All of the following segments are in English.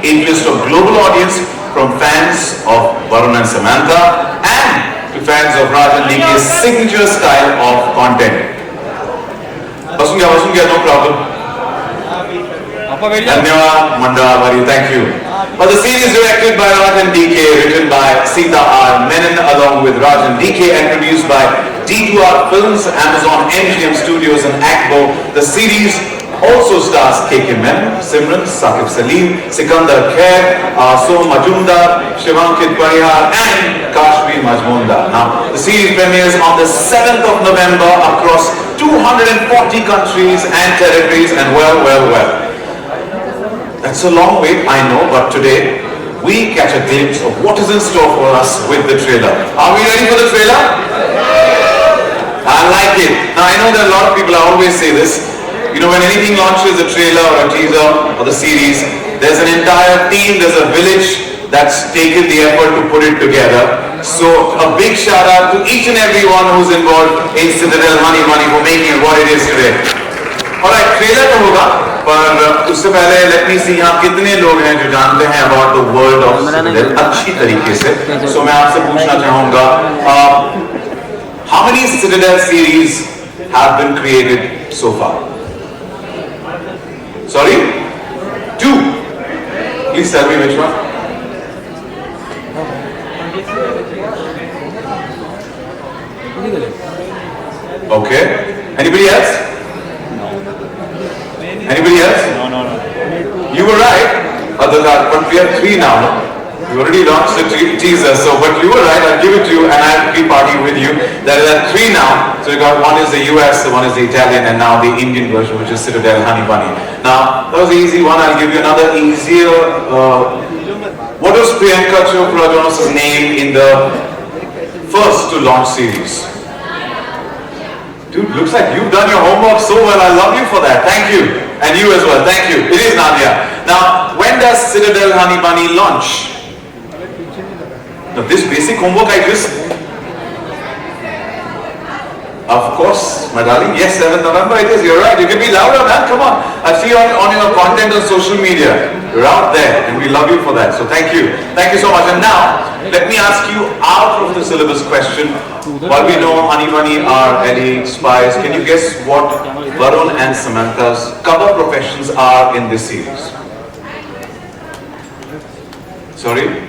interest of global audience from fans of Varun and Samantha and to fans of Raj and DK's signature style of content. No problem. Dhanyawad, Mandavari, thank you. But the series directed by Raj and DK, written by Sita R. Menon along with Raj and DK and produced by D2R Films, Amazon MGM Studios and Akbo. The series also stars KK Menon, Simran, Saqib Salim, Sikandar Khair, Som Majumdar, Shivankit Parihar and Kashmir Majmundar. Now, the series premieres on the 7th of November across 240 countries and territories and well. That's a long wait, I know, but today we catch a glimpse of what is in store for us with the trailer. Are we ready for the trailer? I like it. Now I know that a lot of people always say this. You know, when anything launches, a trailer or a teaser or the series, there's an entire team, there's a village that's taken the effort to put it together. So a big shout out to each and everyone who's involved in Citadel Honey Money for making it what it is today. Alright, trailer तो होगा, पर उससे पहले let me see यहाँ कितने लोग हैं जो जानते हैं about the world of Citadel अच्छी तरीके से. So मैं आपसे पूछना चाहूँगा, how many Citadel series have been created so far? Sorry? 2. Please tell me which one. Okay. Anybody else? Anybody else? No. You were right. Other than, but we have 3 now. No? We already launched the teaser, so but you were right. I'll give it to you, and I'll be partying with you. There are 3 now. So you got one is the US, one is the Italian, and now the Indian version, which is Citadel Honey Bunny. Now that was the easy one. I'll give you another easier. What was Priyanka Chopra Jonas' name in the first to launch series? Dude, looks like you've done your homework so well. I love you for that. Thank you. And you as well. Thank you. It is Nadia. Now, when does Citadel Honey Bunny launch? Now, this basic homework I just... Of course, my darling. Yes, 7th November it is. You're right. You can be louder, man. Come on. I see on your content on social media. You're out there. And we love you for that. So thank you. Thank you so much. And now, let me ask you out of the syllabus question. While we know Honey Bunny are elite spies, can you guess what Varun and Samantha's cover professions are in this series? Sorry?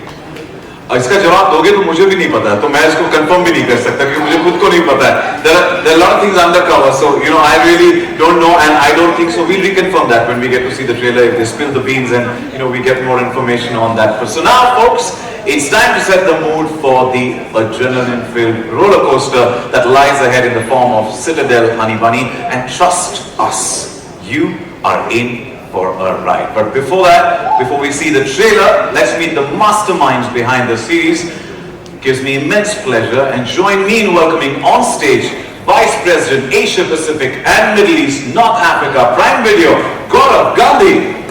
इसका जवाब दोगे तो मुझे भी नहीं पता है, तो मैं इसको कंफर्म भी नहीं कर सकता क्योंकि मुझे खुद को नहीं पता है. There are a lot of things undercover, so you know I really don't know, and I don't think so. We'll reconfirm that when we get to see the trailer, if they spill the beans, and you know we get more information on that. So now, folks, it's time to set the mood for the adrenaline-filled roller coaster that lies ahead in the form of Citadel Honey Bunny, and trust us, you are in for a ride. But before that, before we see the trailer, let's meet the masterminds behind the series. It gives me immense pleasure, and join me in welcoming on stage Vice President Asia Pacific and Middle East North Africa Prime Video, Gaurav Gandhi.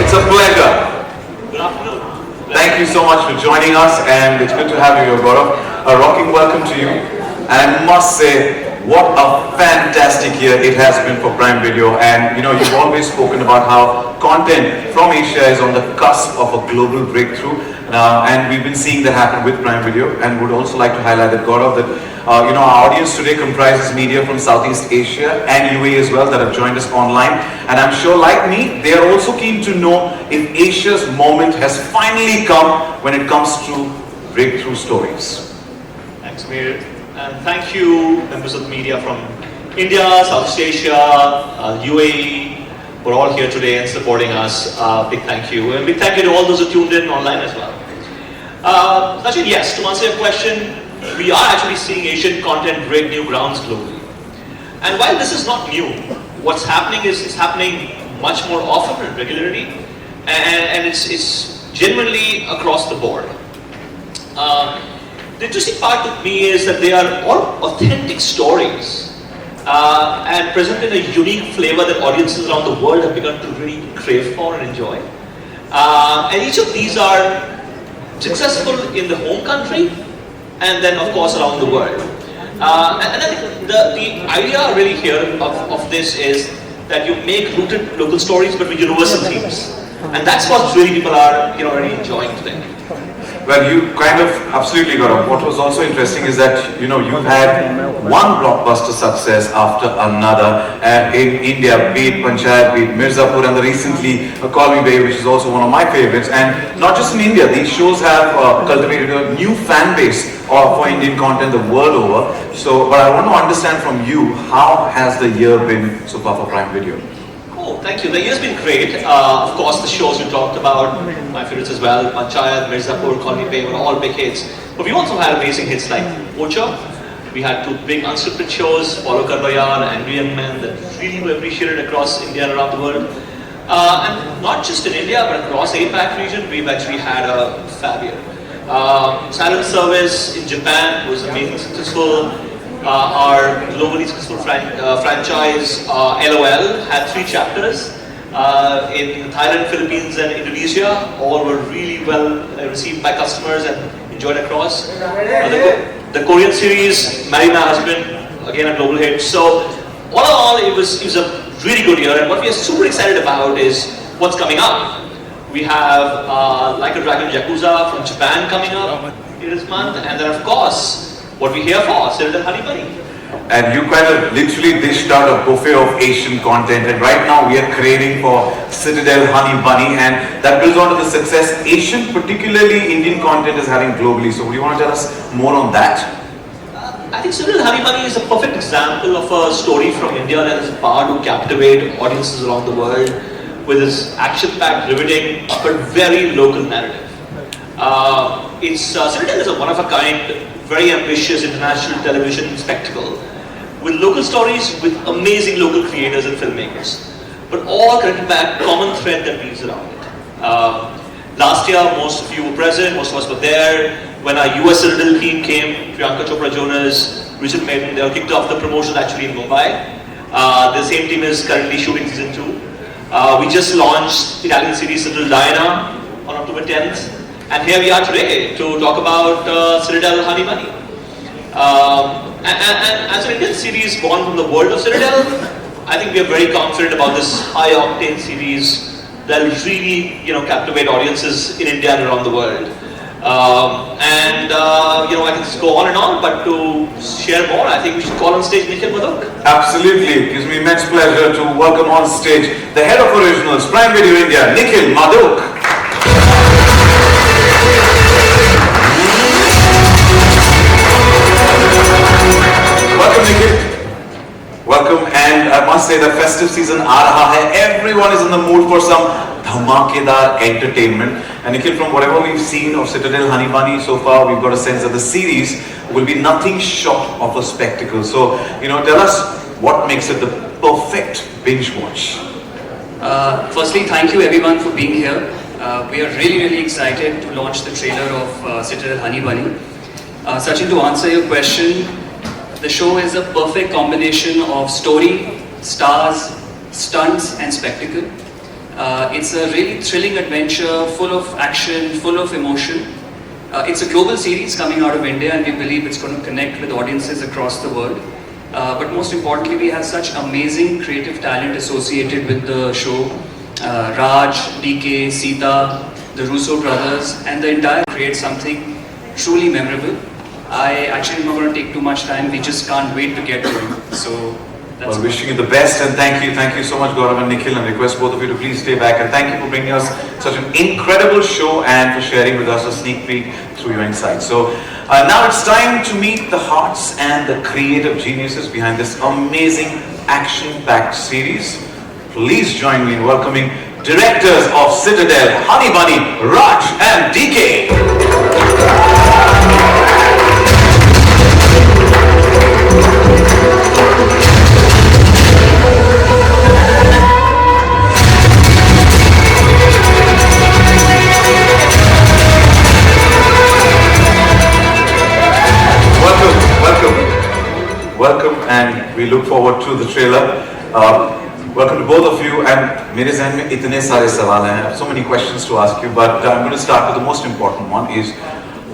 It's a pleasure. Good afternoon. Thank you so much for joining us, and it's good to have you here, Gaurav. A rocking welcome to you. And I must say, what a fantastic year it has been for Prime Video. And you know, you've always spoken about how content from Asia is on the cusp of a global breakthrough. And we've been seeing that happen with Prime Video, and would also like to highlight that, Gaurav, that you know, our audience today comprises media from Southeast Asia and UAE as well that have joined us online. And I'm sure, like me, they are also keen to know if Asia's moment has finally come when it comes to breakthrough stories. Thanks, Mir. And thank you, members of the media from India, Southeast Asia, UAE. We're all here today and supporting us. Big thank you. And big thank you to all those who tuned in online as well. Actually, yes, to answer your question, we are actually seeing Asian content break new grounds globally. And while this is not new, what's happening is it's happening much more often and regularly, and it's genuinely across the board. The interesting part with me is that they are all authentic stories and presented in a unique flavor that audiences around the world have begun to really crave for and enjoy. And each of these are successful in the home country, and then of course around the world. And I think the idea really here of this is that you make rooted local stories but with universal themes. And that's what really people are really enjoying today. Well, you kind of absolutely got it. What was also interesting is that you've had one blockbuster success after another in India, be it Panchayat, be it Mirzapur, and the recently Call Me Babe, which is also one of my favorites. And not just in India, these shows have cultivated a new fan base for Indian content the world over. So, but I want to understand from you, how has the year been so far for Prime Video? Oh, thank you. The year's been great. Of course, the shows you talked about, my favorites as well, Panchayat, Mirzapur, Call Me Babe, were all big hits. But we also had amazing hits like Pocha. We had two big unscripted shows, Follow Karvayan and Angry Young Men, that really were appreciated across India and around the world. And not just in India, but across APAC region, we've actually had a fab year. Silent Service in Japan was amazingly successful. Our globally successful franchise, LOL, had 3 chapters in Thailand, Philippines and Indonesia. All were really well received by customers and enjoyed across. The Korean series, Marry My Husband, again a global hit. So all in all, it was a really good year, and what we are super excited about is what's coming up. We have Like a Dragon Yakuza from Japan coming up this month, and then of course, what we here for, Citadel Honey Bunny. And you kind of literally dished out a buffet of Asian content, and right now we are craving for Citadel Honey Bunny, and that builds on to the success Asian, particularly Indian content is having globally. So would you want to tell us more on that? I think Citadel Honey Bunny is a perfect example of a story from India that has power to captivate audiences around the world with its action-packed, riveting, but very local narrative. Citadel is a one-of-a-kind, very ambitious international television spectacle with local stories, with amazing local creators and filmmakers, but all connected by a common thread that weaves around it. Last year, most of you were present, most of us were there when our US Citadel team came. Priyanka Chopra Jonas, Richard Maiden, they all kicked off the promotion actually in Mumbai. The same team is currently shooting season 2. We just launched Italian series Citadel Diana on October 10th. And here we are today to talk about Citadel Honey Bunny. And as an Indian series born from the world of Citadel, I think we are very confident about this high-octane series that will really, captivate audiences in India and around the world. I can just go on and on, but to share more, I think we should call on stage Nikhil Madhuk. Absolutely, it gives me immense pleasure to welcome on stage the head of originals, Prime Video India, Nikhil Madhuk. Welcome, Nikhil. Welcome, and I must say the festive season aa raha hai. Everyone is in the mood for some dhamakedar entertainment. And Nikhil, from whatever we've seen of Citadel Honey Bunny so far, we've got a sense that the series will be nothing short of a spectacle. So, tell us what makes it the perfect binge watch. Firstly, thank you everyone for being here. We are really excited to launch the trailer of Citadel Honey Bunny. Sachin, to answer your question, the show is a perfect combination of story, stars, stunts and spectacle. It's a really thrilling adventure, full of action, full of emotion. It's a global series coming out of India, and we believe it's going to connect with audiences across the world. But most importantly, we have such amazing creative talent associated with the show. Raj, DK, Sita, the Russo brothers, and the entire create something truly memorable. I actually am not going to take too much time. We just can't wait to get going. So that's wishing you the best, and thank you so much, Gaurav and Nikhil, and request both of you to please stay back, and thank you for bringing us such an incredible show and for sharing with us a sneak peek through your insights. So now it's time to meet the hearts and the creative geniuses behind this amazing action-packed series. Please join me in welcoming directors of Citadel Honey Bunny, Raj and DK. Welcome, and we look forward to the trailer. Welcome to both of you. And मेरे ज़हन में इतने सारे सवाल हैं. I have so many questions to ask you, but I'm going to start with the most important one. Is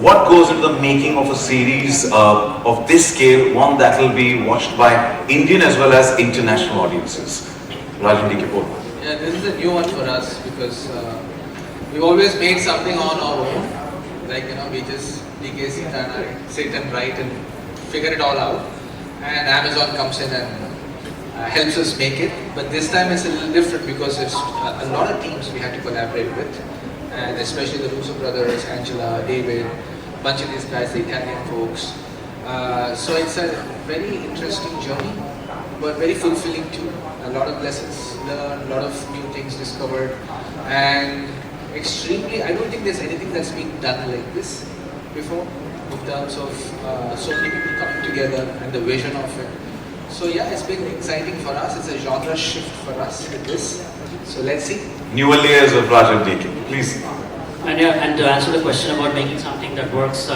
what goes into the making of a series of this scale, one that will be watched by Indian as well as international audiences? Rajan D. Kapoor. Yeah, this is a new one for us because we've always made something on our own. Like, we just DK Sita and I sit and write and figure it all out. And Amazon comes in and helps us make it. But this time it's a little different because it's a lot of teams we had to collaborate with. And especially the Russo brothers, Angela, David, a bunch of these guys, the Italian folks. So it's a very interesting journey, but very fulfilling too. A lot of lessons learned, a lot of new things discovered, and extremely, I don't think there's anything that's been done like this before in terms of so many people coming together and the vision of it. So yeah, it's been exciting for us. It's a genre shift for us with this. So let's see. Newer layers of Rajan D. Please. And to answer the question about making something that works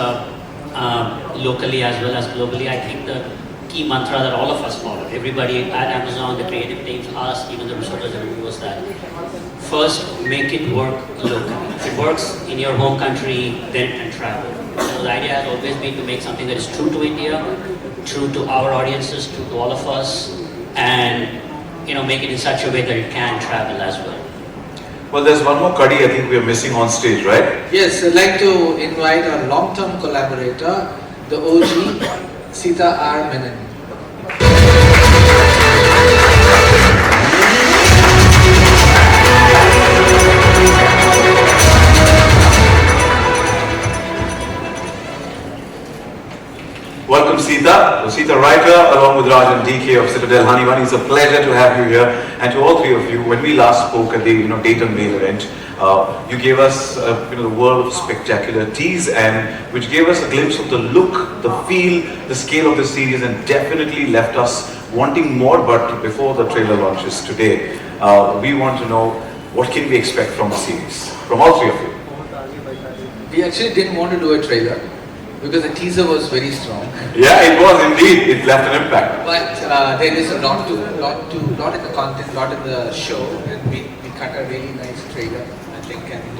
locally as well as globally, I think the key mantra that all of us follow, everybody at Amazon, the creative teams, us, even the researchers, everybody was that. First, make it work locally. If it works in your home country, then it can travel. So the idea has always been to make something that is true to India, true to our audiences, true to all of us, and make it in such a way that it can travel as well. Well, there's one more Kadi I think we are missing on stage, right? Yes, I'd like to invite our long-term collaborator, the OG, Sita R. Menon. Welcome Sita, the Sita writer along with Rajan DK of Citadel Honey Bunny. It's a pleasure to have you here, and to all three of you. When we last spoke at the Date and Mail event, you gave us the world of spectacular tease, and which gave us a glimpse of the look, the feel, the scale of the series, and definitely left us wanting more. But before the trailer launches today, we want to know what can we expect from the series, from all three of you. We actually didn't want to do a trailer because the teaser was very strong. Yeah, it was indeed. It left an impact. But there is a lot in the content, lot in the show, and we cut a really nice trailer, I think, and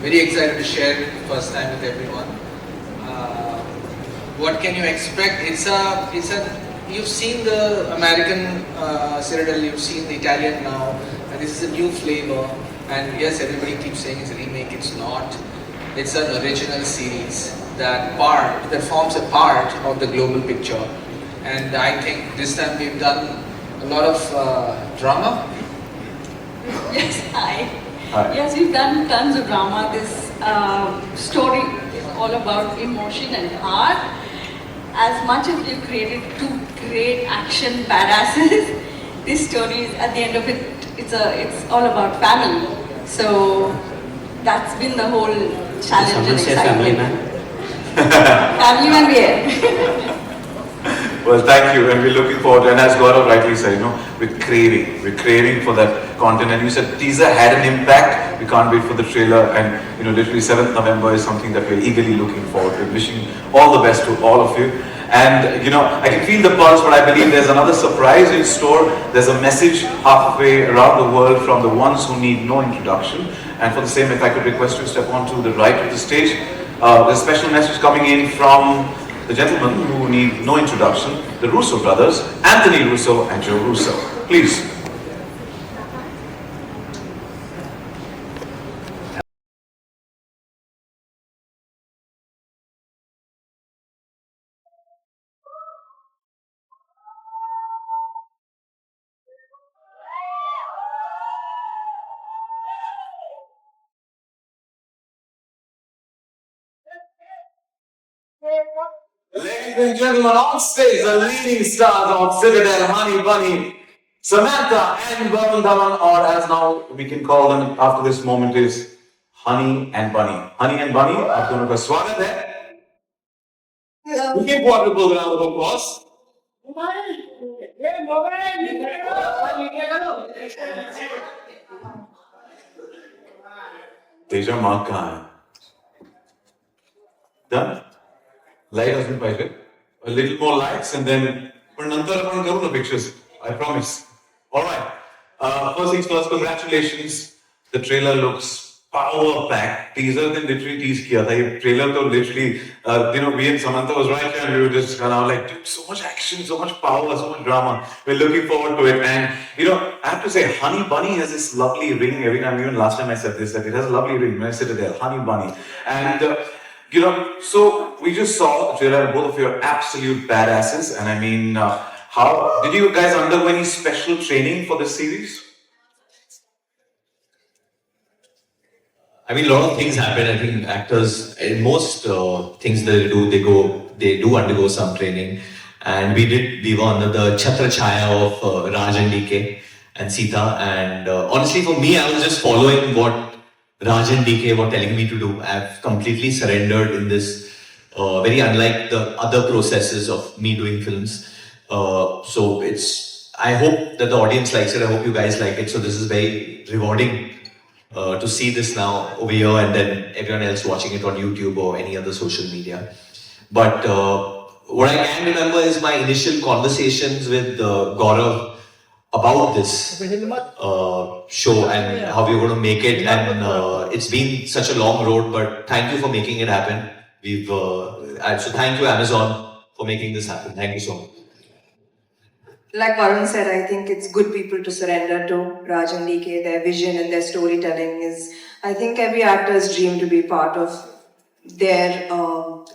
very excited to share it first time with everyone. What can you expect? You've seen the American Citadel, you've seen the Italian now, and this is a new flavor. And yes, everybody keeps saying it's a remake. It's not. It's an original series that forms a part of the global picture. And I think this time we've done a lot of drama. Yes, hi. Hi. Yes, we've done tons of drama. This story is all about emotion and heart. As much as we've created two great action badasses, this story is, at the end of it, it's all about family. So that's been the whole challenge and Someone say excitement. family man. Family man, we are. Well, thank you, and we're looking forward. And as Gaurav rightly said, we're craving for that content. And you said teaser had an impact. We can't wait for the trailer, and literally 7th November is something that we're eagerly looking forward to. Wishing all the best to all of you. And I can feel the pulse, but I believe there's another surprise in store. There's a message halfway around the world from the ones who need no introduction. And for the same, if I could request you to step on to the right of the stage. There's a special message coming in from the gentlemen who need no introduction, the Russo brothers, Anthony Russo and Joe Russo. Please. Ladies and gentlemen, on stage, the leading stars of Citadel, Honey Bunny, Samantha and Varun Dhawan, or as now we can call them after this moment, is Honey and Bunny. Honey and Bunny, आप दोनों का स्वागत है. We give quadruple round of applause. Teja माँ कहाँ है? Done? Light has been पाहिजे. A little more lights and then पण नंतर आपण करू ना pictures. I promise. All right. First things first, congratulations. The trailer looks power packed. Teaser then literally tease kiya tha. Ye trailer to literally, me and Samantha was right here and we were just kind of like, dude, so much action, so much power, so much drama. We're looking forward to it. And, I have to say, Honey Bunny has this lovely ring every time. Even last time I said this, that it has a lovely ring. When I Citadel, Honey Bunny. And, so we just saw the trailer and both of you are absolute badasses. And I mean, how did you guys undergo any special training for this series? I mean, a lot of things happen. I think actors, in most things they do undergo some training. And we were under the Chhatra Chaya of Raj and DK and Sita. And honestly, for me, I was just following what Raj and DK were telling me to do. I've completely surrendered in this, very unlike the other processes of me doing films. So I hope that the audience likes it. I hope you guys like it. So this is very rewarding to see this now over here and then everyone else watching it on YouTube or any other social media. But what I can remember is my initial conversations with Gaurav about this show and how we were going to make it. And it's been such a long road, but thank you for making it happen. So thank you, Amazon, for making this happen. Thank you so much. Like Varun said, I think it's good people to surrender to Raj and DK. Their vision and their storytelling is, I think, every actor's dream to be part of their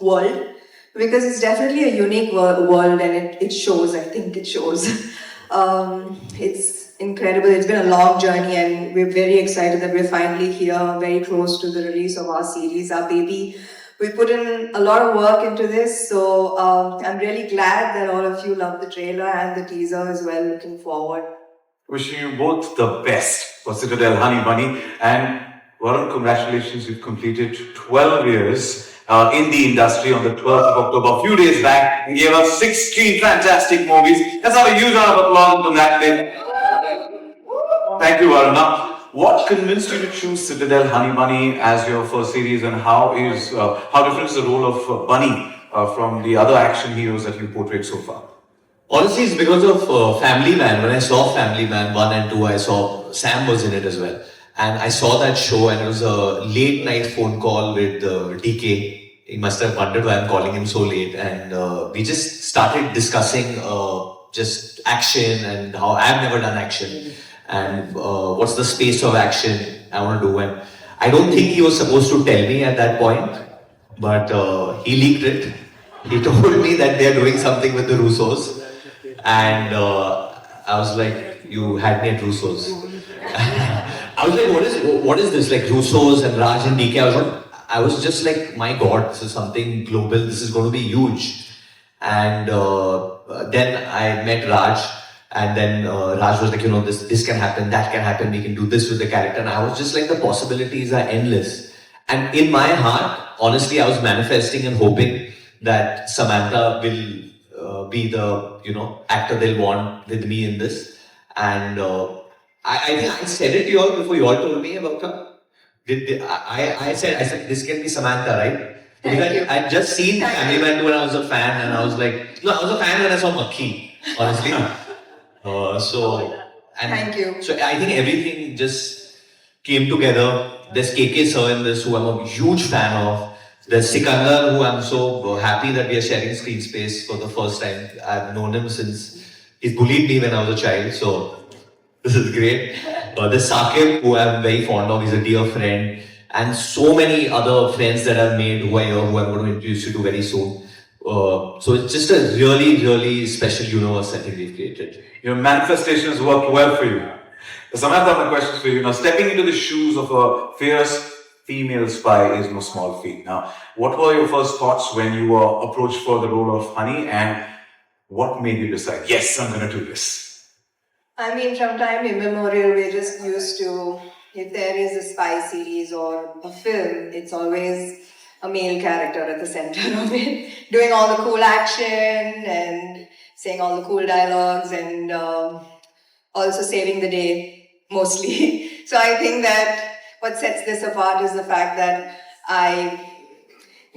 world, because it's definitely a unique world and it shows. I think it shows. It's incredible. It's been a long journey and we're very excited that we're finally here, very close to the release of our series, our baby. We put in a lot of work into this, so I'm really glad that all of you love the trailer and the teaser as well. Looking forward. Wishing you both the best for Citadel Honey Bunny. And Varun, congratulations, you've completed 12 years in the industry on the 12th of October, a few days back, and gave us 16 fantastic movies. Let's have a huge round of applause and congratulations. Thank you, Varun. Now, what convinced you to choose Citadel Honey Bunny as your first series, and how different is the role of Bunny from the other action heroes that you portrayed so far? Honestly, it's because of Family Man. When I saw Family Man 1 and 2, I saw Sam was in it as well. And I saw that show and it was a late night phone call with DK. He must have wondered why I'm calling him so late. And we just started discussing just action and how I've never done action. And what's the space of action I want to do. And I don't think he was supposed to tell me at that point, but he leaked it. He told me that they're doing something with the Russos. And I was like, you had me at Russos. I was like, what is this? Like Russos and Raj and DK. I was just like, my God, this is something global. This is going to be huge. And then I met Raj. And then Raj was like, this can happen, that can happen, we can do this with the character. And I was just like, the possibilities are endless. And in my heart, honestly, I was manifesting and hoping that Samantha will be the, actor they'll want with me in this. And I think I said it to you all before you all told me about her. I said, this can be Samantha, right? Because I'd just seen Family Man when I was a fan, and I was like, no, I was a fan when I saw Makhi, honestly. Thank you. So I think everything just came together. There's KK Sir in this, who I'm a huge fan of. There's Sikandar, who I'm so happy that we are sharing screen space for the first time. I've known him since he bullied me when I was a child, so this is great. There's Sakib, who I'm very fond of. He's a dear friend. And so many other friends that I've made who are here, who I'm going to introduce you to very soon. So it's just a really, really special universe I think we've created. Your manifestations worked well for you. Samantha, my question for you. Now, stepping into the shoes of a fierce female spy is no small feat. Now, what were your first thoughts when you were approached for the role of Honey, and what made you decide, yes, I'm going to do this? I mean, from time immemorial, we're just used to, if there is a spy series or a film, it's always a male character at the center of it, doing all the cool action and saying all the cool dialogues and also saving the day, mostly. So I think that what sets this apart is the fact that I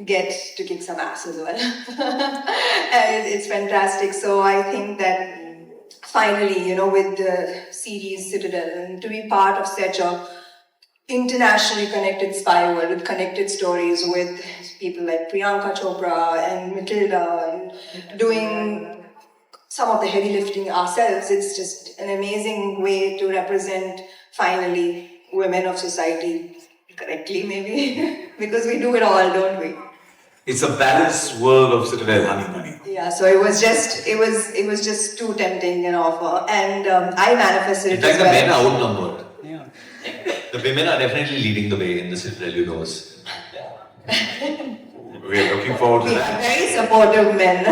get to kick some ass as well. And it's fantastic. So I think that finally, with the series Citadel, and to be part of such a internationally connected spy world with connected stories with people like Priyanka Chopra and Matilda and doing some of the heavy lifting ourselves. It's just an amazing way to represent finally women of society correctly, maybe because we do it all, don't we? It's a balanced world of Citadel Honey Bunny. Yeah, so it was just too tempting an offer, and I manifested it. In fact, as the well. men are outnumbered. The women are definitely leading the way in the Citadel universe. We are looking forward to We are that. very supportive men.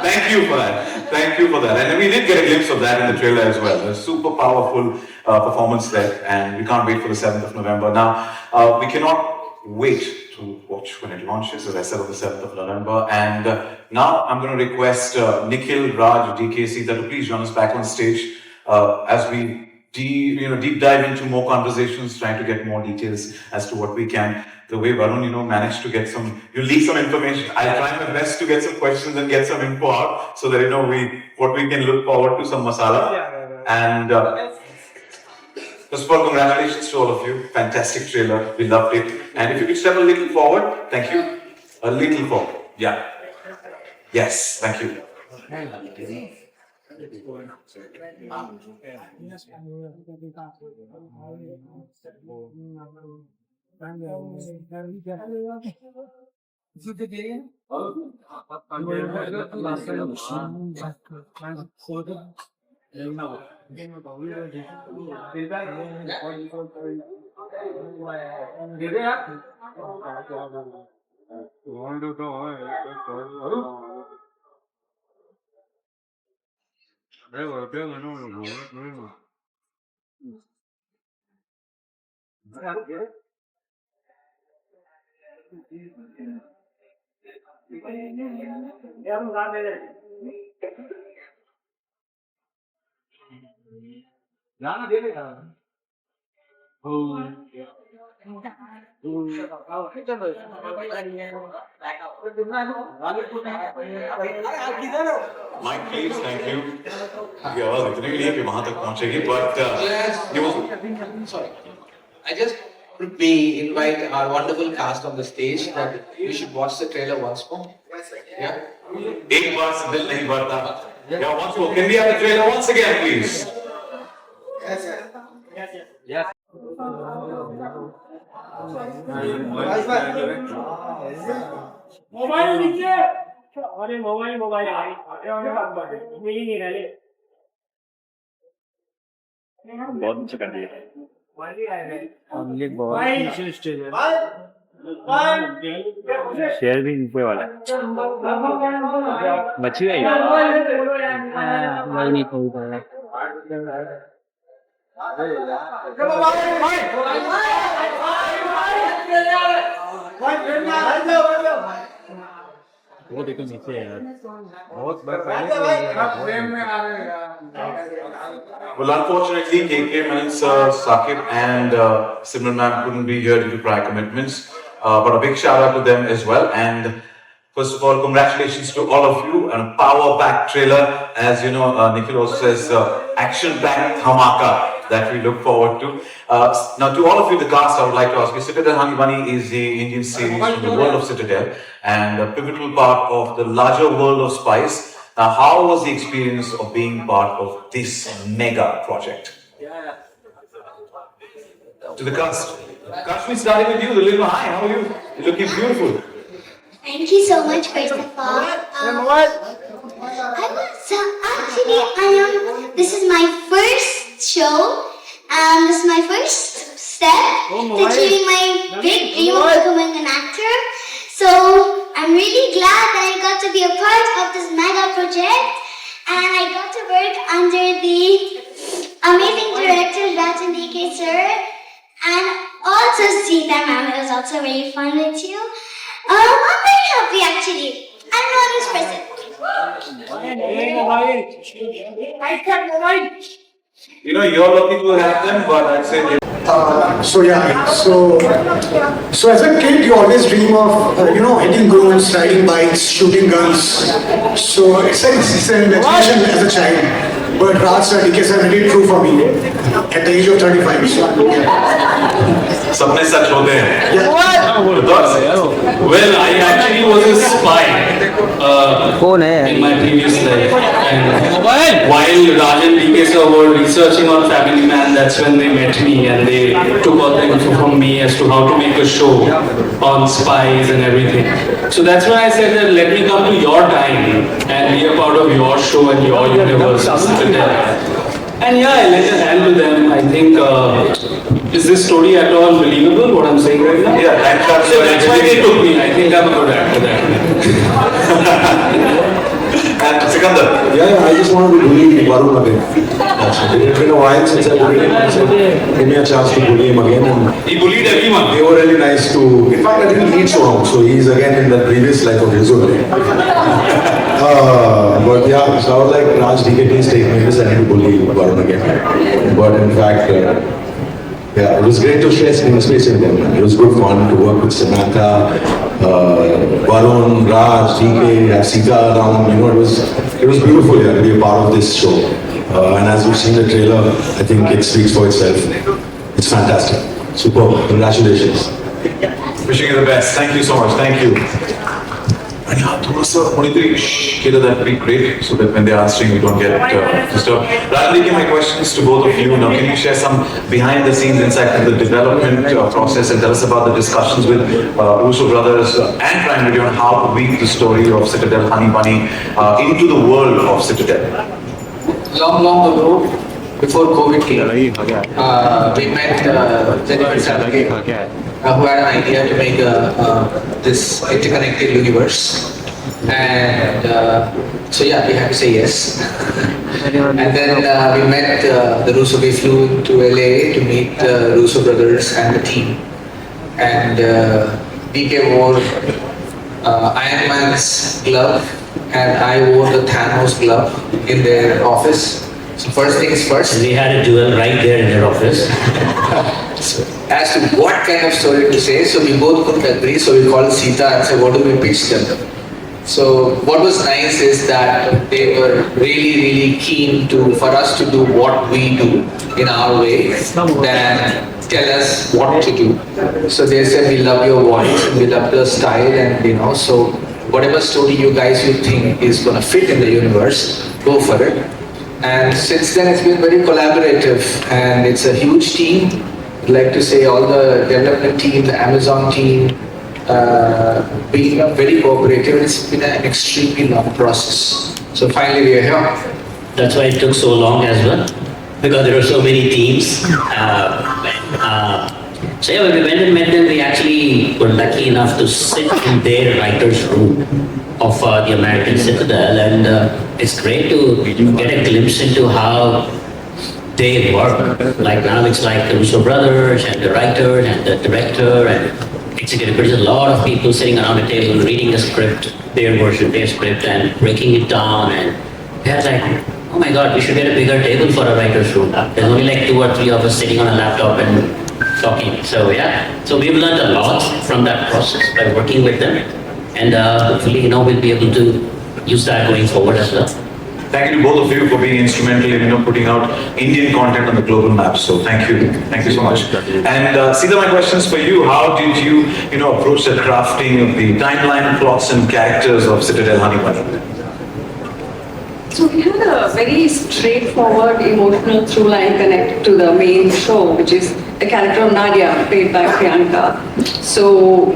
Thank you for that. Thank you for that. And we did get a glimpse of that in the trailer as well. A super powerful performance there, and we can't wait for the 7th of November. Now, we cannot wait to watch when it launches, as I said, on the 7th of November. And now I'm going to request Nikhil, Raj, DK, Sita to please join us back on stage as we deep dive into more conversations, trying to get more details as to what we can. The way Varun, managed to get you leak some information. I'll try my best to get some questions and get some info out so that, what we can look forward to, some masala. And first of all, congratulations to all of you. Fantastic trailer. We loved it. And if you could step a little forward, thank you. A little forward. Yeah. Yes, thank you. Mike, please, thank you. ये आवाज इतनी भी नहीं है कि वहां तक पहुंचेगी, but Sorry. I just we invite our wonderful cast on the stage that you should watch the trailer once more. Yeah. एक बार से दिल नहीं भरता. Yeah, once more. Can we have the trailer once again, please? Yes. Mobile नीचे अरे mobile मिल नहीं रहे बहुत नीचे कर दिए हम ये बहुत नीचे स्टेज है शेयर भी ऊपर वाला बची गई नहीं कोई वो देखो नीचे यार बहुत Well, unfortunately, KK, Manan sir, Saqib and Simran ma'am couldn't be here due to prior commitments. But a big shout out to them as well. And first of all, congratulations to all of you. And a power-packed trailer, as you know, Nikhil also says, action-packed dhamaka that we look forward to. Now, to all of you, the cast, I would like to ask you, Citadel Honey Bunny is the Indian series from the world of Citadel and a pivotal part of the larger world of spice. Now, how was the experience of being part of this mega project? To the cast. Kashmi, starting with you, the little high. How are you? You're looking beautiful. Thank you so much, first of all. This is my first show. This is my first step to achieving my big dream of becoming an actor. So I'm really glad that I got to be a part of this mega project, and I got to work under the amazing director Raj and DK sir, and also Sita ma'am. It was also very fun with you. I'm very happy actually. I'm not this person. You know, you're lucky to have them, but I'd say they So as a kid, you always dream of, hitting goals, riding bikes, shooting guns. So it's an education as a child. but Raj sir, DK sir made it true for me at the age of 35. So सपने सच होते हैं. Well, I actually was a spy in my previous life. And while Raj and DK sir were researching on Family Man, that's when they met me and they took all the info from me as to how to make a show on spies and everything. So that's when I said that let me come to your time and be a part of your show and your universe. And yeah, I lent a hand to them. I think, is this story at all believable, what I'm saying right now? Yeah, that's why they took me. I think I'm a good actor there. And Sikandar. Yeah, I just wanted to bully Varun again. It's been a while since I bullied him. So give me a chance to bully him again. And he bullied everyone. They were really nice to. In fact, I didn't meet so long. So he's again in the previous life of his own. But yeah, so I was like, Raj, DK, please take me. I need to bully Varun again. But in fact, yeah, it was great to share screen space with them. It was good fun to work with Samantha, Varun, Raj, DK, have Sita around. You know, it was beautiful to be a part of this show. And as we've seen the trailer, I think it speaks for itself. It's fantastic. Superb. Congratulations. Wishing you the best. Thank you so much. Thank you. And yeah, Thomas, that'd be great so that when they're answering, we don't get disturbed. Rather my questions to both of you. Now, can you share some behind the scenes insight into the development process and tell us about the discussions with Russo brothers and Prime Video on how to weave the story of Citadel Honey Bunny into the world of Citadel? Long ago, before COVID came, we met Jennifer who had an idea to make this interconnected universe, and so yeah, we had to say yes. And then we met the Russo. We flew to LA to meet the Russo brothers and the team, and DK wore Iron Man's glove and I wore the Thanos glove in their office. So first things first. We had a duel right there in their office. As to what kind of story to say, so we both couldn't agree, so we called Sita and said, what do we pitch them? So what was nice is that they were really keen for us to do what we do in our way, than tell us what to do. So they said, we love your voice, we love the style, and so whatever story you think is going to fit in the universe, go for it. And since then it's been very collaborative, and it's a huge team. I'd like to say all the development team, the Amazon team, being very cooperative. It's been an extremely long process. So finally we are here. That's why it took so long as well, because there were so many teams. So yeah, when we went and met them, we actually were lucky enough to sit in their writer's room of the American Citadel, and it's great to get a glimpse into how they work. Like now it's like the Russo brothers and the writer and the director and executive producer, a lot of people sitting around the table reading the script, their version, their script, and breaking it down, and they're like, oh my god, we should get a bigger table for a writer's room. There's only like 2 or 3 of us sitting on a laptop and talking. So yeah, so we've learned a lot from that process by working with them, and hopefully we'll be able to use that going forward as well. Thank you to both of you for being instrumental in putting out Indian content on the global map. So thank you so much. And Sita, my questions for you. How did you approach the crafting of the timeline, plots, and characters of Citadel Honey Bunny? So we had a very straightforward emotional through line connected to the main show, which is the character of Nadia, played by Priyanka. So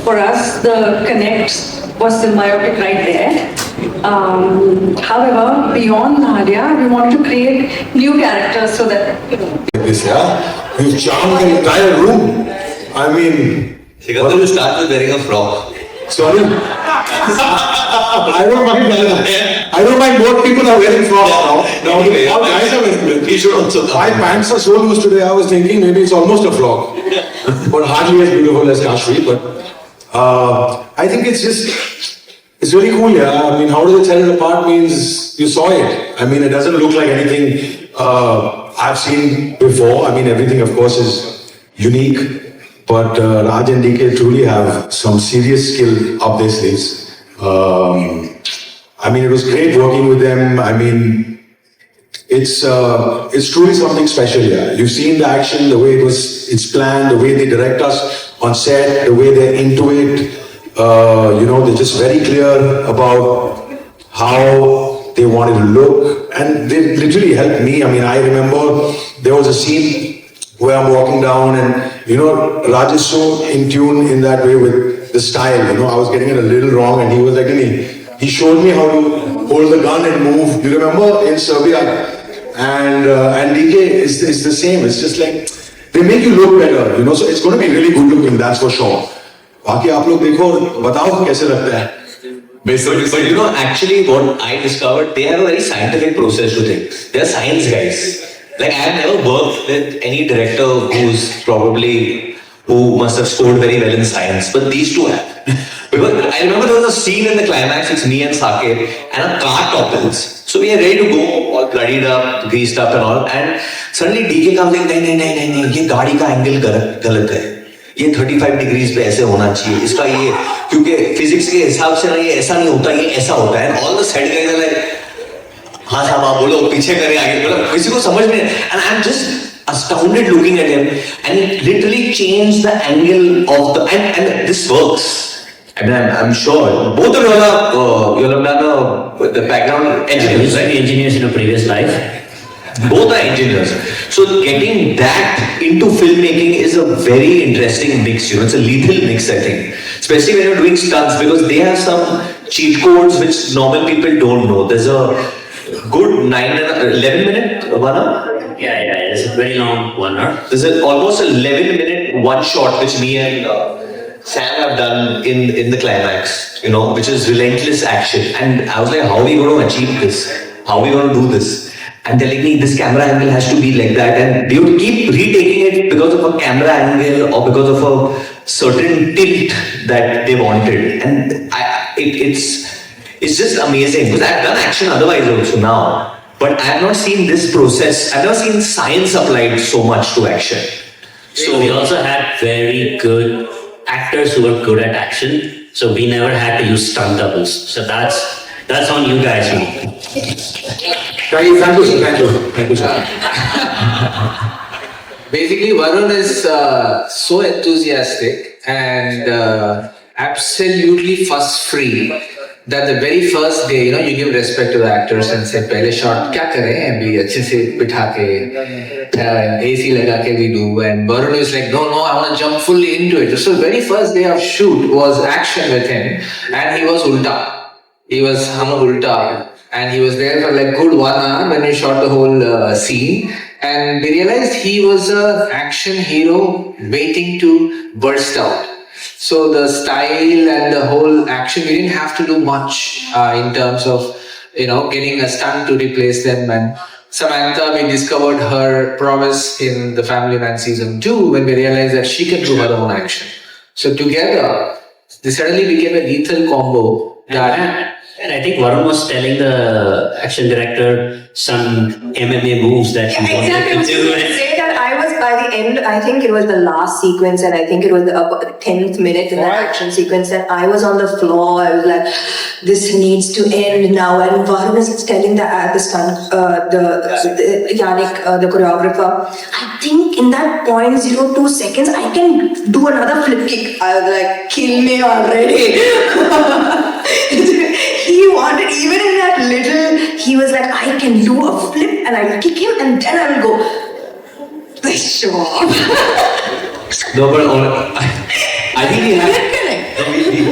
for us, the connect was symbiotic right there. However, beyond Nadia, we wanted to create new characters so that This, yeah, you've charmed the entire room. I mean, Citadel will start with wearing a frock. Sorry? I don't mind that. I don't mind both people are wearing frocks now. Now all guys are wearing them. He should also come. My pants are so loose today, I was thinking maybe it's almost a frock. But hardly as beautiful as Kashmir. But I think it's really cool, yeah. I mean, how do they tell it apart means you saw it. I mean, it doesn't look like anything I've seen before. I mean, everything of course is unique. But Raj and DK truly have some serious skill up their sleeves. I mean, it was great working with them. I mean, it's truly something special here. You've seen the action, the way it's planned, the way they direct us on set, the way they're into it. They're just very clear about how they wanted to look, and they literally helped me. I mean, I remember there was a scene where I'm walking down, and Raj is so in tune in that way with the style. I was getting it a little wrong, and he was like, he showed me how to hold the gun and move. You remember in Serbia? And DK is the same. It's just like they make you look better, So it's going to be really good looking, that's for sure. बाकी आप लोग देखो और बताओ कैसे लगता है. But actually what I discovered, they have a very scientific process to things. They're science guys. Like I have never worked with any director who must have scored very well in science, but these two have. Because I remember there was a scene in the climax, it's me and Saqib, and a car topples. So we are ready to go, all bloodied up, greased up and all, and suddenly DK comes like, नहीं, ये गाड़ी का angle गलत है. ये 35 degrees पे ऐसे होना चाहिए. इसका ये, क्योंकि फिजिक्स के हिसाब से ना ये ऐसा नहीं होता, ये ऐसा होता है. And all the set guys are like, हाँ साहब आप बोलो, पीछे करें आगे, मतलब किसी को समझ में. And I'm just astounded looking at him, and it literally changed the angle of the, and this works. I mean, I'm sure both of you have done the background engineers, right? Engineers in a previous life. Both are engineers. So getting that into filmmaking is a very interesting mix. It's a lethal mix, I think. Especially when you're doing stunts, because they have some cheat codes which normal people don't know. There's a good 11 minute one hour. Yeah, it's a very long 1 hour. There's almost 11 minute one shot which me and Sam have done in the climax, which is relentless action. And I was like, how are we going to achieve this? How are we going to do this? And they're like, this camera angle has to be like that. And they would keep retaking it because of a camera angle or because of a certain tilt that they wanted. And it's just amazing. Because I've done action otherwise also now. But I have not seen this process. I've never seen science applied so much to action. So we also had very good actors who were good at action. So we never had to use stunt doubles. So that's on you guys. Thank you, sir. Basically, Varun is so enthusiastic and absolutely fuss-free that the very first day, you give respect to the actors and say, "Pehle shot kya kare?" And we अच्छे से बिठा के AC लगा के we do. And Varun is like, no, I want to jump fully into it. So the very first day of shoot was action with him, and he was ulta. He was ulta. And he was there for like good 1 hour when we shot the whole scene. And we realized he was an action hero waiting to burst out. So the style and the whole action, we didn't have to do much in terms of, getting a stunt to replace them. And Samantha, we discovered her prowess in The Family Man Season 2 when we realized that she can do her own action. So together, they suddenly became a lethal combo that... And I think Varun was telling the action director some MMA moves that he wanted to do. Say that I was by the end, I think it was the last sequence, and I think it was the 10th minute in the action sequence, and I was on the floor. I was like, this needs to end now. And Varun is telling the stunt, Yannick, the choreographer, I think in that 0.02 seconds, I can do another flip kick. I was like, kill me already. He wanted, even in that little, he was like, I can do a flip and I will kick him and then I will go, nice show off. No, but I think we have,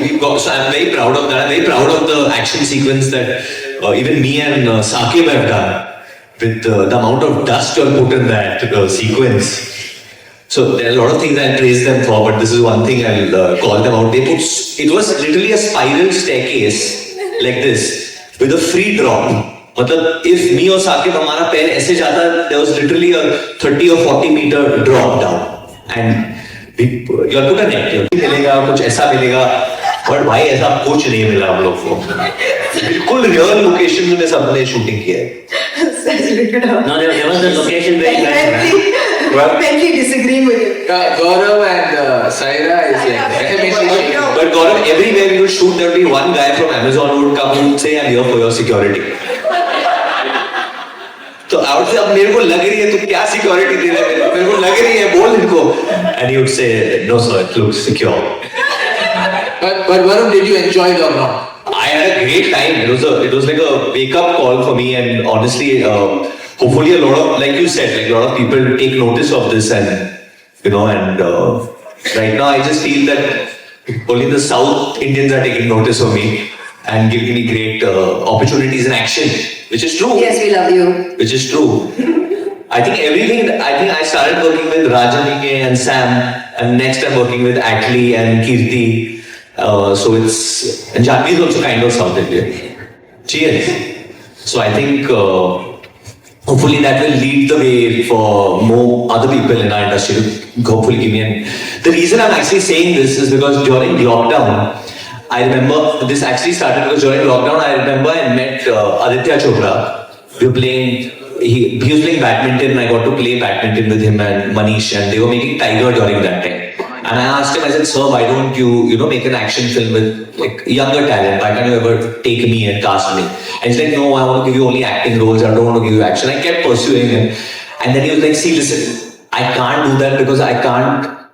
we've got, so I'm very proud of that. I'm very proud of the action sequence that even me and Saqib have done with the amount of dust you put in that sequence. So there are a lot of things I'll praise them for, but this is one thing I'll call them out. It was literally a spiral staircase like this with a free drop. Matlab, if me or Saqib hamara pair aise jata, there was literally a 30 or 40 meter drop down. And you have put a net. मिलेगा कुछ ऐसा मिलेगा, but भाई ऐसा कुछ नहीं मिला हम लोग को. बिल्कुल real location में सबने shooting किया है. No, there was a location very Mentally disagreeing with you. Gaurav and Saira is like, but Gaurav, everywhere we would shoot, there would be one guy from Amazon who would come and say, I'm here for your security. तो I would say, अब मेरे को लग रही है तो क्या security दे रहा है मेरे को लग रही है बोल इनको. And he would say, no sir, it looks secure. But Varun, did you enjoy it or not? I had a great time. It was like a wake up call for me, and honestly, hopefully a lot of, like you said, like a lot of people take notice of this, and right now I just feel that only the South Indians are taking notice of me and giving me great opportunities in action, which is true. Yes, we love you. Which is true. I think I started working with Rajan DK and Sam, and next I'm working with Atlee and Kirti. So it's, and Janvi is also kind of South Indian. Cheers. So I think hopefully that will lead the way for more other people in our industry to hopefully give me the reason I'm actually saying this is because during lockdown, I remember, this actually started because during lockdown, I remember I met Aditya Chopra. We were playing, he was playing badminton, and I got to play badminton with him and Manish, and they were making Tiger during that time. And I asked him, I said, sir, why don't you make an action film with like younger talent? Why can't you ever take me and cast me? And he's like, no, I want to give you only acting roles. I don't want to give you action. I kept pursuing him. And then he was like, see, listen, I can't do that because I can't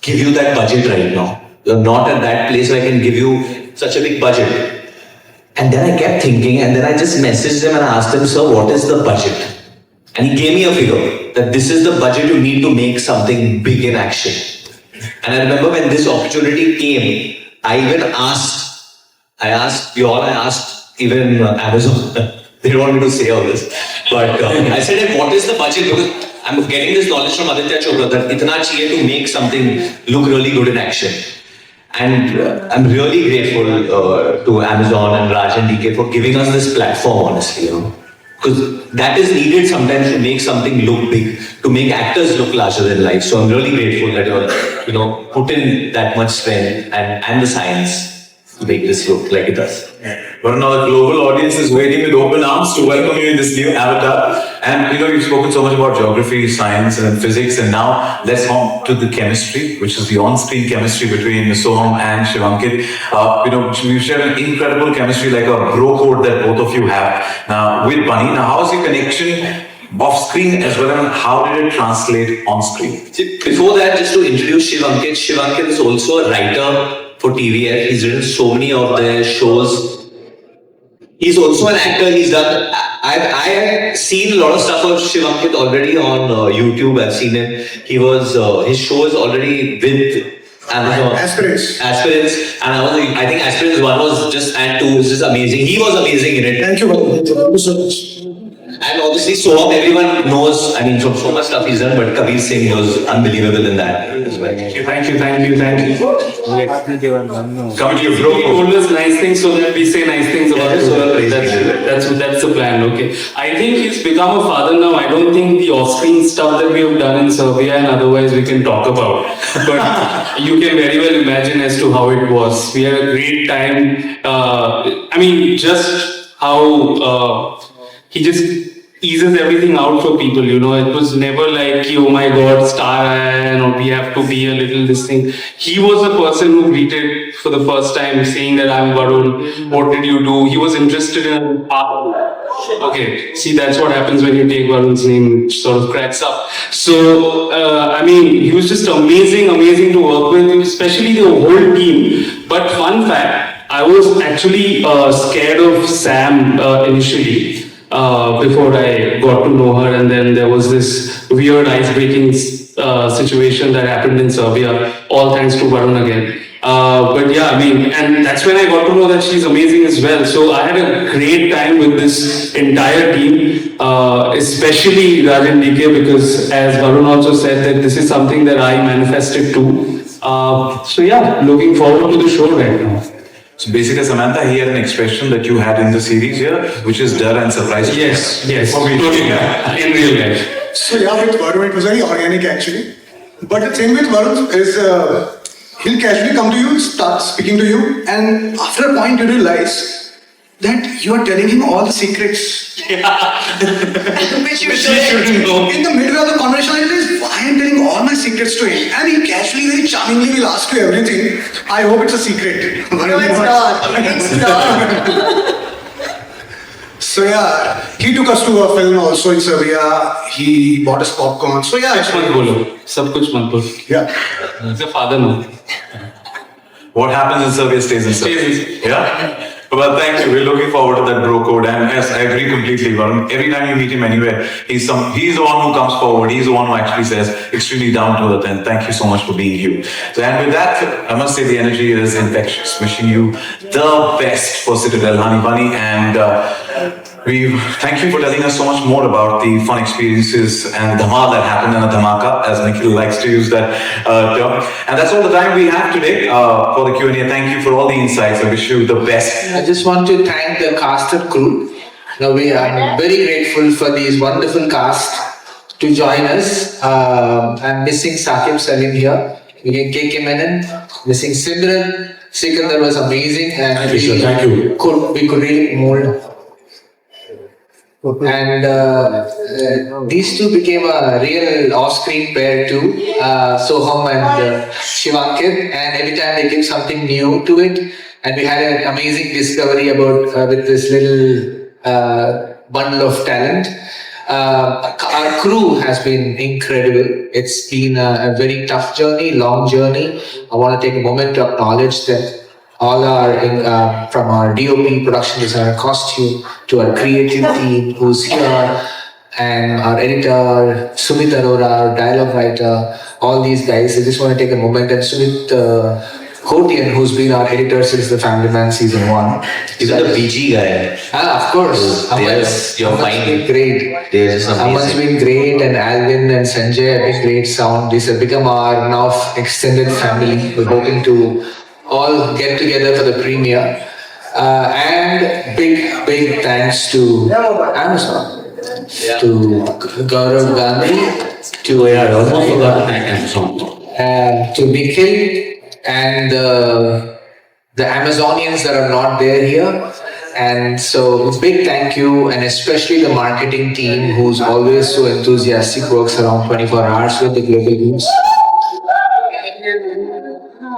give you that budget right now. You're not at that place where I can give you such a big budget. And then I kept thinking, and then I just messaged him and I asked him, sir, what is the budget? And he gave me a figure that this is the budget you need to make something big in action. And I remember when this opportunity came, I asked even Amazon, they don't want me to say all this, but I said, hey, what is the budget? Because I'm getting this knowledge from Aditya Chopra that itna chahiye to make something look really good in action. And I'm really grateful to Amazon and Raj and DK for giving us this platform, honestly, because that is needed sometimes to make something look big, to make actors look larger than life. So I'm really grateful that you put in that much strength and the science to make this look like it does. But now the global audience is waiting with open arms to welcome you in this new avatar. And you've spoken so much about geography, science, and physics, and now let's hop to the chemistry, which is the on-screen chemistry between Soham and Shivankit. We've shared an incredible chemistry, like a bro code that both of you have now with Bunny. Now, how is your connection off screen as well, and how did it translate on screen? See, before that, just to introduce Shivankit. Shivankit is also a writer for TVF. He's written so many of their shows. He's also an actor. He's done. I have seen a lot of stuff of Shivankit already on YouTube. I've seen him. His show is already with Amazon. Aspirants. And I think Aspirants 1 was just, and 2 was just amazing. He was amazing in it. Thank you, Varun. Thank you so much. And obviously Soham, everyone knows, from so much stuff he's done, but Kabir Singh was unbelievable in that as well. Thank you. Coming to your bro He code. told us nice things so that we say nice things about him. That's the plan, okay. I think he's become a father now. I don't think the off-screen stuff that we have done in Serbia and otherwise we can talk about. But you can very well imagine as to how it was. We had a great time. Just how he just eases everything out for people, It was never like, oh my God, star, and we have to be a little this thing. He was the person who greeted for the first time, saying that I'm Varun. What did you do? He was interested in okay, see, that's what happens when you take Varun's name, it sort of cracks up. So, he was just amazing to work with, especially the whole team. But fun fact, I was actually scared of Sam initially. Before I got to know her, and then there was this weird ice-breaking situation that happened in Serbia, all thanks to Varun again. And that's when I got to know that she's amazing as well. So I had a great time with this entire team, especially Rajan DK, because as Varun also said, that this is something that I manifested too. Looking forward to the show right now. So basically, Samantha, he had an expression that you had in the series here, which is dar and surprise. Yes, totally. In real life. So with Varun, it was very organic actually. But the thing with Varun is, he'll casually come to you, start speaking to you, and after a point you realize that you are telling him all the secrets. Which you shouldn't know. In the middle of the conversation, I realize, why I'm telling all my secrets to him? And he casually, very charmingly will ask you everything. I hope it's a secret. No, it's not. It's not. So yeah, he took us to a film also in Sevilla. He bought us popcorn. So yeah, कुछ मत बोलो, सब कुछ मत बोलो. yeah. He's a father now. What happens in Serbia stays in Serbia. Yeah? Well, thank you. We're looking forward to that bro code. And yes, I agree completely, Varun. Every time you meet him anywhere, he's the one who comes forward. He's the one who actually says extremely down to earth. And thank you so much for being you. So, and with that, I must say the energy is infectious. Wishing you the best for Citadel, Honey Bunny. And we thank you for telling us so much more about the fun experiences and dhamal that happened in a dhamaka, as Nikhil likes to use that term. And that's all the time we have today for the Q&A. Thank you for all the insights. I wish you the best. I just want to thank the cast and crew. We are very grateful for these wonderful cast to join us. I'm missing Sakib Salim here. We can KK Menon, missing Simran. Sikandar was amazing, and Thank you. we could really mold. And these two became a real off-screen pair too, Soham and Shivankit, and every time they give something new to it, and we had an amazing discovery about with this little bundle of talent. Our crew has been incredible. It's been a very tough journey, long journey. I want to take a moment to acknowledge that all our, from our DOP, production designer, costume, to our creative team who's here, and our editor, Sumit Arora, our dialogue writer, all these guys. I just want to take a moment, and Sumit Kotian, who's been our editor since The Family Man season 1. He's the PG guy. Of course. There's your Aman's been great. There's Aman's been great, and Alvin and Sanjay have been great sound. These have become our now extended family. We're hoping to all get together for the premiere. And big thanks to Amazon, to Gaurav Gandhi, to to Nikhil, and the Amazonians that are not there here. And so big thank you, and especially the marketing team who's always so enthusiastic, works around 24 hours with the global news.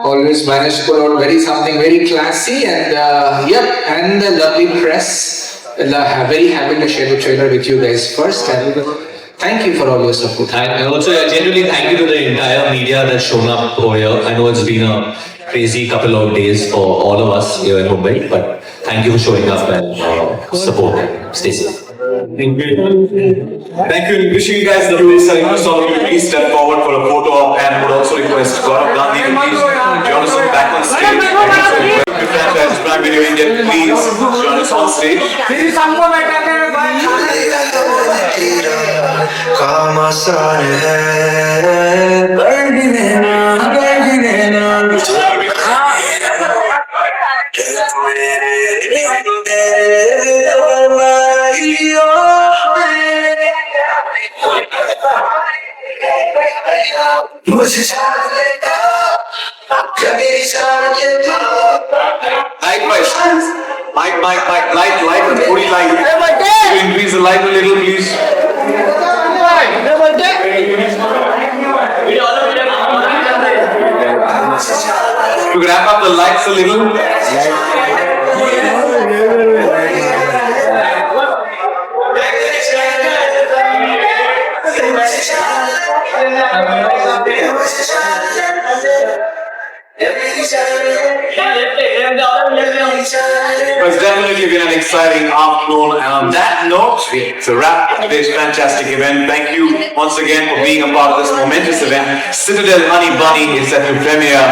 Always managed to put out something very classy, and and the lovely press. Very happy to share the trailer with you guys first, and thank you for all your support. And also, genuinely thank you to the entire media that's shown up over here. I know it's been a crazy couple of days for all of us here in Mumbai, but thank you for showing up and support. Stay safe. Thank you. Thank you. Wishing you guys the best. I request all of you to please step forward for a photo op, and would also request Gaurav Gandhi to please join us back on stage. The franchise Prime Video India, please join us on stage. Likewise. Light, puri light. Can you increase the light a little, please? To wrap up the lights a little. It's definitely been an exciting afternoon, and on that note, it's a wrap for today's fantastic event. Thank you once again for being a part of this momentous event. Citadel Honey Bunny is set to premiere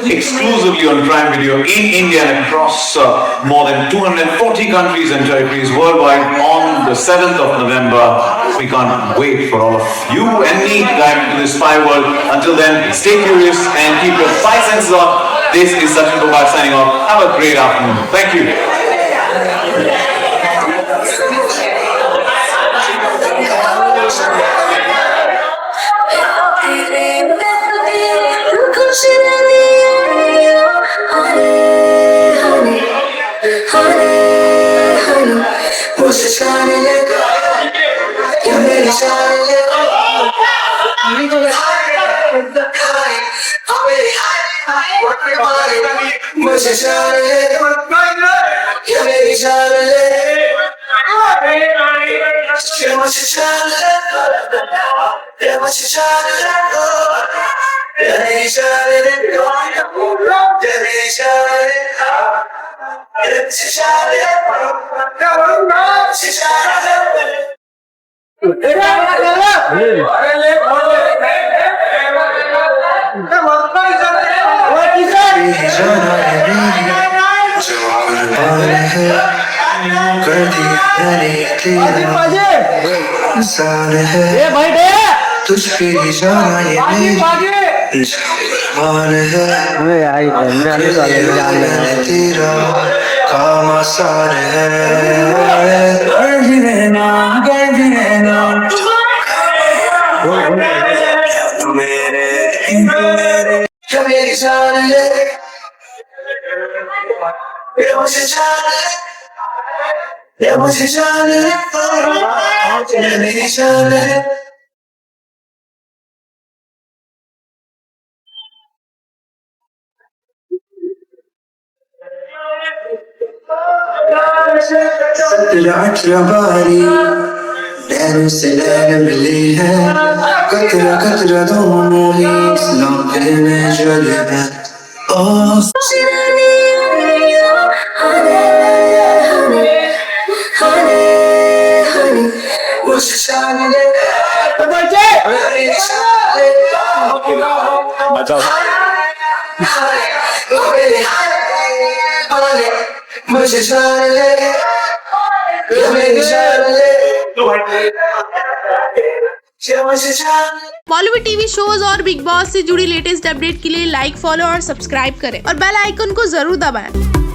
exclusively on Prime Video in India and across more than 240 countries and territories worldwide on the 7th of November. We can't wait for all of you and me to dive into this spy world. Until then, stay curious and keep your 5 senses on. This is Sachin Kumar signing off. Have a great afternoon. Thank you. मुझे तुझ पे ही जाना ये मेरी मान है तेरा काम आसान है कर भी रहना तू मेरे क्या मेरी जान है ये मुझे जान है ये मुझे जान है मेरी जान है बारी नैनों से नैन मिली है कतरा कतरा दोनों ही इस लम्हे में जले हैं मुझे जान ले बॉलीवुड टीवी शोज और बिग बॉस से जुड़ी लेटेस्ट अपडेट के लिए लाइक, फॉलो और सब्सक्राइब करें और बेल आइकन को जरूर दबाएं।